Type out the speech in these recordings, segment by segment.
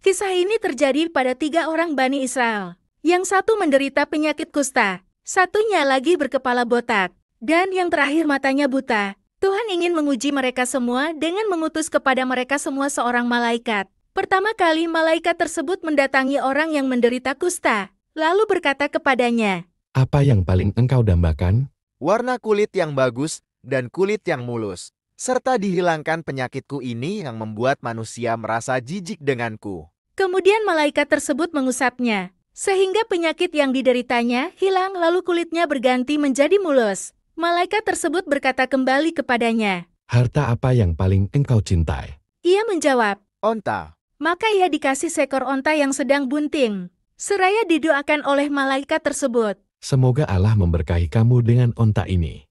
Kisah ini terjadi pada 3 orang Bani Israel. Yang satu menderita penyakit kusta, satunya lagi berkepala botak, dan yang terakhir matanya buta. Tuhan ingin menguji mereka semua dengan mengutus kepada mereka semua seorang malaikat. Pertama kali malaikat tersebut mendatangi orang yang menderita kusta, lalu berkata kepadanya, "Apa yang paling engkau dambakan?" Warna kulit yang bagus dan kulit yang mulus, serta dihilangkan penyakitku ini yang membuat manusia merasa jijik denganku. Kemudian malaikat tersebut mengusapnya, sehingga penyakit yang dideritanya hilang lalu kulitnya berganti menjadi mulus. Malaikat tersebut berkata kembali kepadanya, "Harta apa yang paling engkau cintai?" Ia menjawab, Onta. maka ia dikasih seekor onta yang sedang bunting. Seraya didoakan oleh malaikat tersebut. "Semoga Allah memberkahi kamu dengan onta ini."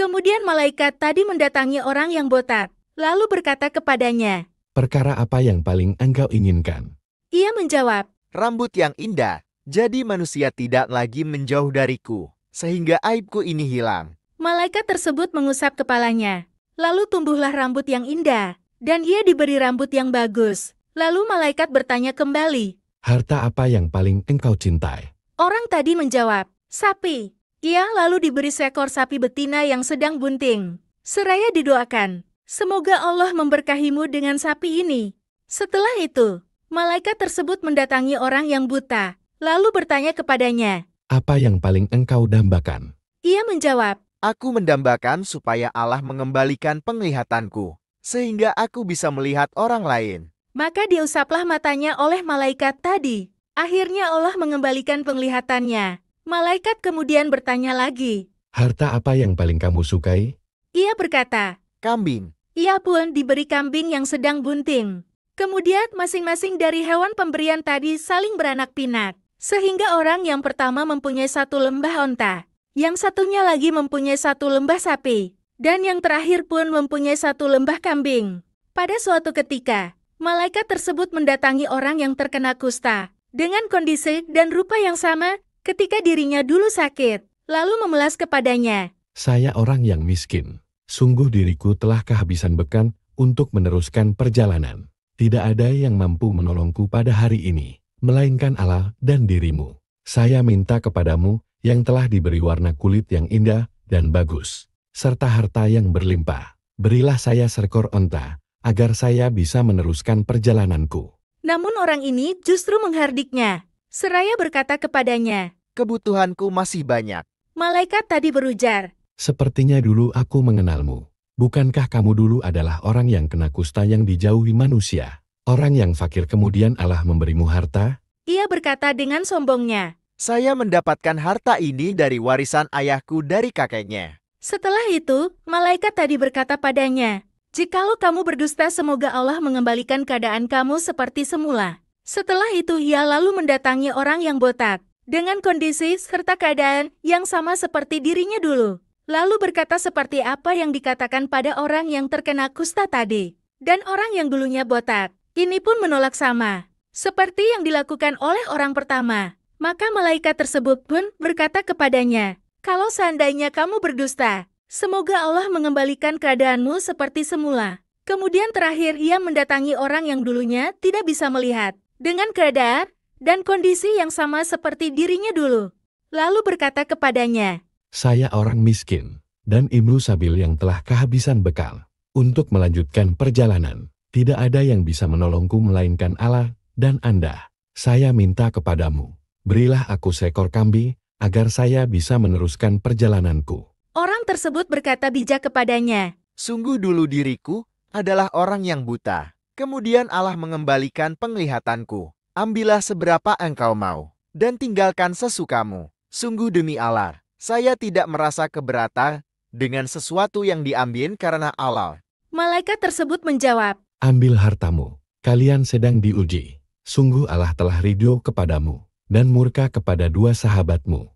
Kemudian malaikat tadi mendatangi orang yang botak, lalu berkata kepadanya, "Perkara apa yang paling engkau inginkan?" Ia menjawab, Rambut yang indah, jadi manusia tidak lagi menjauh dariku, sehingga aibku ini hilang. malaikat tersebut mengusap kepalanya. Lalu tumbuhlah rambut yang indah, dan ia diberi rambut yang bagus. Lalu malaikat bertanya kembali. "Harta apa yang paling engkau cintai?" Orang tadi menjawab, sapi. Ia lalu diberi seekor sapi betina yang sedang bunting. Seraya didoakan, semoga Allah memberkahimu dengan sapi ini. Setelah itu, malaikat tersebut mendatangi orang yang buta, lalu bertanya kepadanya. "Apa yang paling engkau dambakan?" Ia menjawab, Aku mendambakan supaya Allah mengembalikan penglihatanku, sehingga aku bisa melihat orang lain. maka diusaplah matanya oleh malaikat tadi. Akhirnya Allah mengembalikan penglihatannya. Malaikat kemudian bertanya lagi. "Harta apa yang paling kamu sukai?" Ia berkata, Kambing. ia pun diberi kambing yang sedang bunting. Kemudian masing-masing dari hewan pemberian tadi saling beranak pinak. Sehingga orang yang pertama mempunyai 1 lembah onta. Yang satunya lagi mempunyai 1 lembah sapi. Dan yang terakhir pun mempunyai 1 lembah kambing. Pada suatu ketika, malaikat tersebut mendatangi orang yang terkena kusta. Dengan kondisi dan rupa yang sama ketika dirinya dulu sakit. Lalu memelas kepadanya. "Saya orang yang miskin. Sungguh diriku telah kehabisan bekan untuk meneruskan perjalanan. Tidak ada yang mampu menolongku pada hari ini, melainkan Allah dan dirimu. Saya minta kepadamu yang telah diberi warna kulit yang indah dan bagus, serta harta yang berlimpah. Berilah saya seekor onta, agar saya bisa meneruskan perjalananku." Namun orang ini justru menghardiknya. Seraya berkata kepadanya. Kebutuhanku masih banyak. Malaikat tadi berujar. "Sepertinya dulu aku mengenalmu. Bukankah kamu dulu adalah orang yang kena kusta yang dijauhi manusia? Orang yang fakir kemudian Allah memberimu harta?" Ia berkata dengan sombongnya. Saya mendapatkan harta ini dari warisan ayahku dari kakeknya. Setelah itu, malaikat tadi berkata padanya, jikalau kamu berdusta semoga Allah mengembalikan keadaan kamu seperti semula. Setelah itu ia lalu mendatangi orang yang botak, dengan kondisi serta keadaan yang sama seperti dirinya dulu. Lalu berkata seperti apa yang dikatakan pada orang yang terkena kusta tadi. Dan orang yang dulunya botak, ini pun menolak sama, seperti yang dilakukan oleh orang pertama. Maka malaikat tersebut pun berkata kepadanya, kalau seandainya kamu berdusta, semoga Allah mengembalikan keadaanmu seperti semula. Kemudian terakhir ia mendatangi orang yang dulunya tidak bisa melihat, dengan keadaan dan kondisi yang sama seperti dirinya dulu. Lalu berkata kepadanya, "Saya orang miskin, dan Ibnu Sabil yang telah kehabisan bekal. Untuk melanjutkan perjalanan, tidak ada yang bisa menolongku melainkan Allah dan Anda. Saya minta kepadamu, berilah aku seekor kambing, agar saya bisa meneruskan perjalananku." Orang tersebut berkata bijak kepadanya, Sungguh dulu diriku adalah orang yang buta. Kemudian Allah mengembalikan penglihatanku. Ambillah seberapa engkau mau, dan tinggalkan sesukamu. Sungguh demi Allah, saya tidak merasa keberatan dengan sesuatu yang diambil karena Allah. malaikat tersebut menjawab, "Ambil hartamu, kalian sedang diuji. Sungguh Allah telah ridho kepadamu, dan murka kepada 2 sahabatmu.